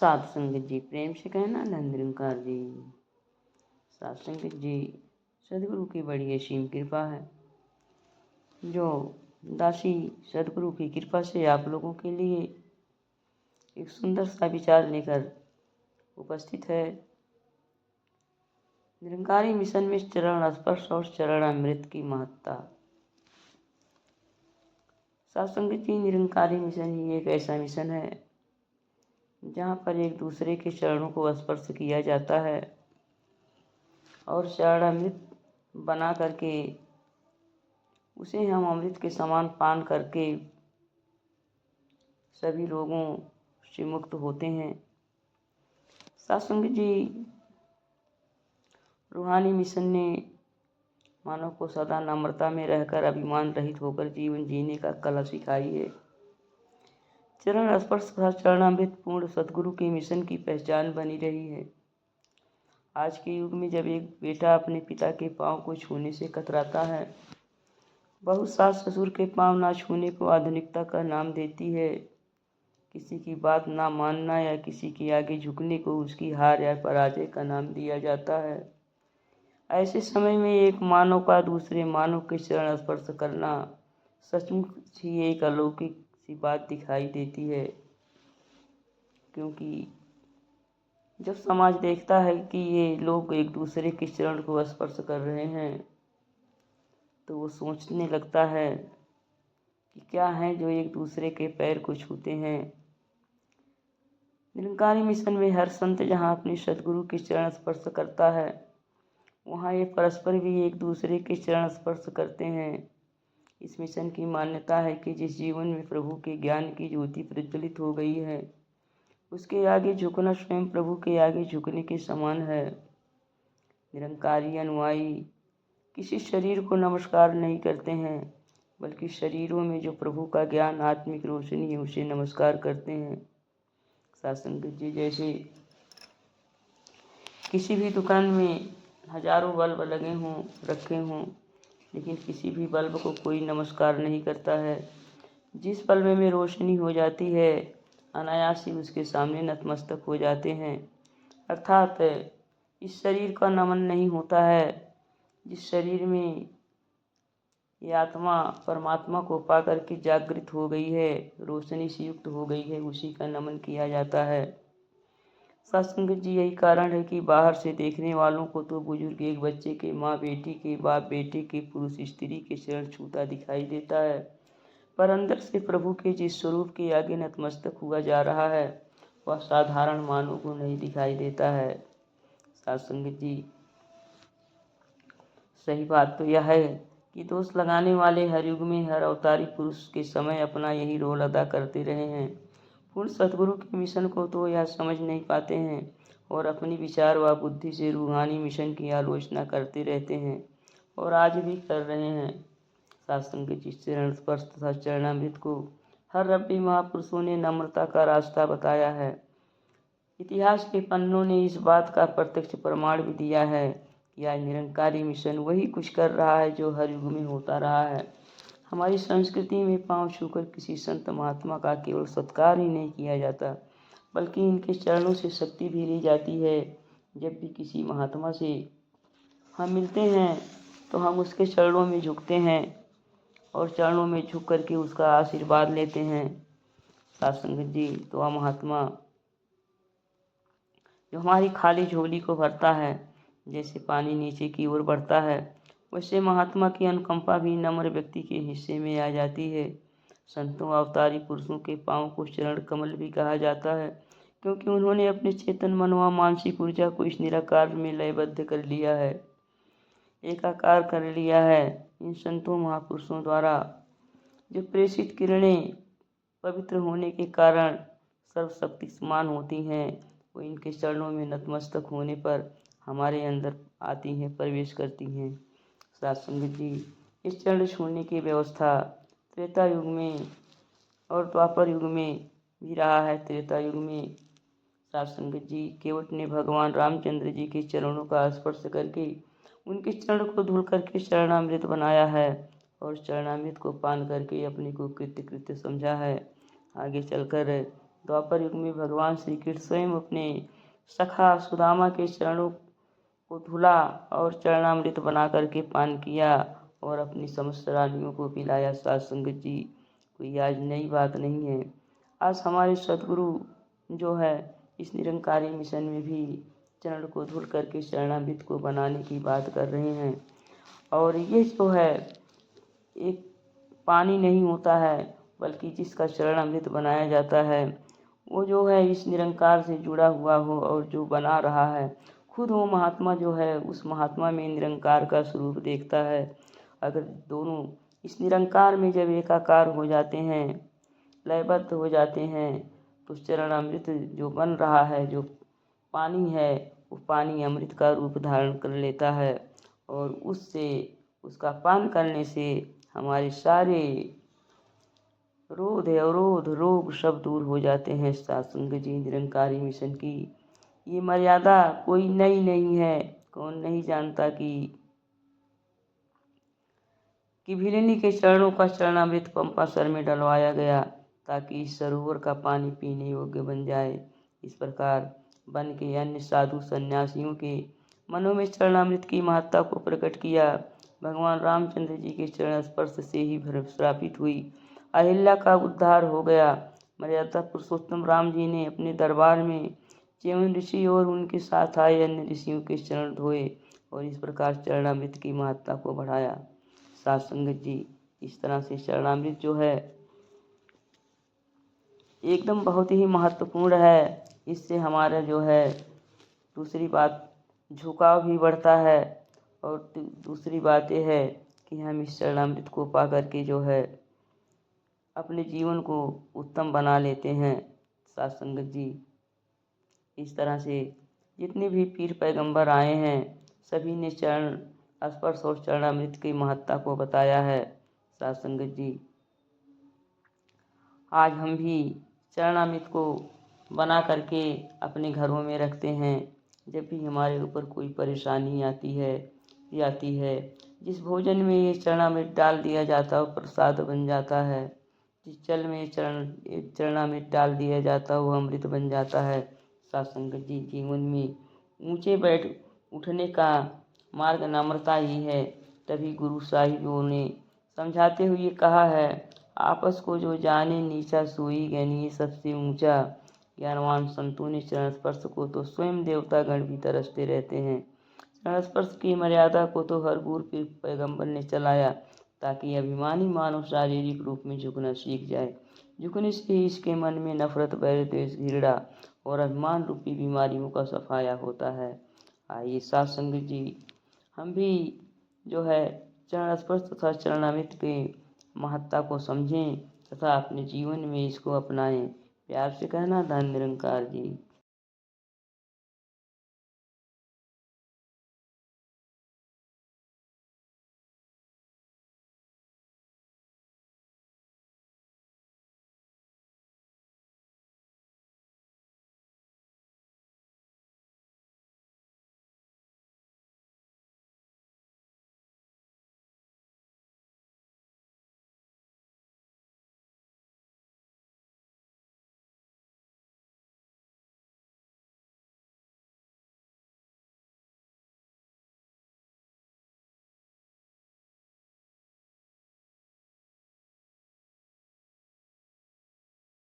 साध संगत जी प्रेम से कहना नंद निरंकार जी। साध संगत जी सदगुरु की बड़ी असीम कृपा है जो दासी सदगुरु की कृपा से आप लोगों के लिए एक सुंदर सा विचार लेकर उपस्थित है। निरंकारी मिशन में चरण स्पर्श और चरण अमृत की महत्ता। साध संगत जी निरंकारी मिशन ही एक ऐसा मिशन है जहाँ पर एक दूसरे के चरणों को स्पर्श किया जाता है और चरण अमृत बना करके उसे हम अमृत के समान पान करके सभी रोगों से मुक्त होते हैं। साध संगत जी रूहानी मिशन ने मानव को सदा नम्रता में रहकर अभिमान रहित होकर जीवन जीने का कला सिखाई है। चरण स्पर्श तथा चरणामृत पूर्ण सद्गुरु के मिशन की पहचान बनी रही है। आज के युग में जब एक बेटा अपने पिता के पांव को छूने से कतराता है, बहुत सास ससुर के पांव ना छूने को आधुनिकता का नाम देती है, किसी की बात ना मानना या किसी के आगे झुकने को उसकी हार या पराजय का नाम दिया जाता है। ऐसे समय में एक मानव का दूसरे मानव के चरण स्पर्श करना सचमुच ही एक अलौकिक सी बात दिखाई देती है, क्योंकि जब समाज देखता है कि ये लोग एक दूसरे के चरण को स्पर्श कर रहे हैं तो वो सोचने लगता है कि क्या है जो एक दूसरे के पैर को छूते हैं। निरंकारी मिशन में हर संत जहाँ अपने सद्गुरु के चरण स्पर्श करता है वहाँ ये परस्पर भी एक दूसरे के चरण स्पर्श करते हैं। इस मिशन की मान्यता है कि जिस जीवन में प्रभु के ज्ञान की ज्योति प्रज्वलित हो गई है उसके आगे झुकना स्वयं प्रभु के आगे झुकने के समान है। निरंकारी अनुयायी किसी शरीर को नमस्कार नहीं करते हैं बल्कि शरीरों में जो प्रभु का ज्ञान आत्मिक रोशनी है उसे नमस्कार करते हैं। साध संगत जी जैसे किसी भी दुकान में हजारों बल्ब लगे हों रखे हों लेकिन किसी भी बल्ब को कोई नमस्कार नहीं करता है। जिस बल्ब में रोशनी हो जाती है अनायास ही उसके सामने नतमस्तक हो जाते हैं। अर्थात इस शरीर का नमन नहीं होता है। जिस शरीर में ये आत्मा परमात्मा को पा करके जागृत हो गई है, रोशनी से युक्त हो गई है, उसी का नमन किया जाता है। साध संगत जी यही कारण है कि बाहर से देखने वालों को तो बुजुर्ग एक बच्चे के, माँ बेटी के, बाप बेटे के, पुरुष स्त्री के चरण छूता दिखाई देता है, पर अंदर से प्रभु के जिस स्वरूप के आगे नतमस्तक हुआ जा रहा है वह साधारण मानव को नहीं दिखाई देता है। साध संगत जी सही बात तो यह है कि दोष लगाने वाले हर युग में हर अवतारी पुरुष के समय अपना यही रोल अदा करते रहे हैं। पूर्ण सतगुरु के मिशन को तो यह समझ नहीं पाते हैं और अपनी विचार व बुद्धि से रूहानी मिशन की आलोचना करते रहते हैं और आज भी कर रहे हैं। साध संगत जी चरण स्पर्श तथा चरणामृत को हर रब्बी महापुरुषों ने नम्रता का रास्ता बताया है। इतिहास के पन्नों ने इस बात का प्रत्यक्ष प्रमाण भी दिया है कि आज निरंकारी मिशन वही कुछ कर रहा है जो हर युग में होता रहा है। हमारी संस्कृति में पांव छूकर किसी संत महात्मा का केवल सत्कार ही नहीं किया जाता बल्कि इनके चरणों से शक्ति भी ली जाती है। जब भी किसी महात्मा से हम मिलते हैं तो हम उसके चरणों में झुकते हैं और चरणों में झुक करके उसका आशीर्वाद लेते हैं। साध संगत जी तो वह महात्मा जो हमारी खाली झोली को भरता है, जैसे पानी नीचे की ओर बढ़ता है वैसे महात्मा की अनुकंपा भी नम्र व्यक्ति के हिस्से में आ जाती है। संतों अवतारी पुरुषों के पांव को चरण कमल भी कहा जाता है क्योंकि उन्होंने अपने चेतन मन व मानसिक ऊर्जा को इस निराकार में लयबद्ध कर लिया है, एकाकार कर लिया है। इन संतों महापुरुषों द्वारा जो प्रेषित किरणें पवित्र होने के कारण सर्वशक्तिमान होती हैं वो इनके चरणों में नतमस्तक होने पर हमारे अंदर आती हैं, प्रवेश करती हैं। साध संगत जी इस चरण छूने की व्यवस्था त्रेता युग में और द्वापर युग में भी रहा है। त्रेता युग में साध संगत जी केवट ने भगवान रामचंद्र जी के चरणों का स्पर्श करके उनके चरण को धुल करके चरणामृत बनाया है और चरणामृत को पान करके अपने को कृत्य समझा है। आगे चलकर द्वापर युग में भगवान श्री कृष्ण स्वयं अपने सखा सुदामा के चरणों को धुला और चरणामृत बना करके पान किया और अपनी समस्त रानियों को पिलाया। साध संगत जी, कोई आज नई बात नहीं है। आज हमारे सदगुरु जो है इस निरंकारी मिशन में भी चरण को धुल करके चरणामृत को बनाने की बात कर रहे हैं। और ये जो है एक पानी नहीं होता है, बल्कि जिसका चरणामृत बनाया जाता है वो जो है इस निरंकार से जुड़ा हुआ हो और जो बना रहा है खुद वो महात्मा जो है उस महात्मा में निरंकार का स्वरूप देखता है। अगर दोनों इस निरंकार में जब एकाकार हो जाते हैं, लयबद्ध हो जाते हैं, तो चरणामृत जो बन रहा है, जो पानी है, वो पानी अमृत का रूप धारण कर लेता है और उससे उसका पान करने से हमारे सारे रोध अवरोध रोग सब दूर हो जाते हैं। सत्संग जी, निरंकारी मिशन की ये मर्यादा कोई नई नहीं है। कौन नहीं जानता कि भिलनी के चरणों का चरणामृत पंपासर में डलवाया गया ताकि इस सरोवर का पानी पीने योग्य बन जाए। इस प्रकार बन के अन्य साधु सन्यासियों के मनों में चरणामृत की महत्ता को प्रकट किया। भगवान रामचंद्र जी के चरण स्पर्श से ही श्रापित हुई अहिल्या का उद्धार हो गया। मर्यादा पुरुषोत्तम राम जी ने अपने दरबार में च्यवन ऋषि और उनके साथ आए अन्य ऋषियों के चरण धोए और इस प्रकार चरणामृत की महत्ता को बढ़ाया। साध संगत जी, इस तरह से चरणामृत जो है एकदम बहुत ही महत्वपूर्ण है। इससे हमारा जो है दूसरी बात झुकाव भी बढ़ता है और दूसरी बात यह है कि हम इस चरणामृत को पा करके जो है अपने जीवन को उत्तम बना लेते हैं। साध संगत जी, इस तरह से जितने भी पीर पैगंबर आए हैं सभी ने चरण स्पर्श और चरणामृत की महत्ता को बताया है। साध संगत जी, आज हम भी चरणामृत को बना करके अपने घरों में रखते हैं। जब भी हमारे ऊपर कोई परेशानी आती है जिस भोजन में ये चरणामृत डाल दिया जाता है वो प्रसाद बन जाता है। जिस जल में चरणामृत डाल दिया जाता है वो अमृत बन जाता है। साध संगत जी, जीवन में ऊंचे बैठ उठने का मार्ग नम्रता ही है। तभी गुरु साहिबों ने समझाते हुए कहा है, आपस को जो जाने नीचा सोई ज्ञानी सबसे ऊंचा। ज्ञानवान संतों ने चरण स्पर्श को तो स्वयं देवता गण भी तरसते रहते हैं। चरण स्पर्श की मर्यादा को तो हर गुरु पीर पैगंबर ने चलाया ताकि अभिमानी मानव शारीरिक रूप में झुकना सीख जाए। झुकने से ही इसके मन में नफरत, बैर, द्वेष, घृणा और अभिमान रूपी बीमारियों का सफाया होता है। आइए साध संगत जी, हम भी जो है चरण स्पर्श तथा चरणामृत के महत्ता को समझें तथा अपने जीवन में इसको अपनाएं। प्यार से कहना, धन निरंकार जी।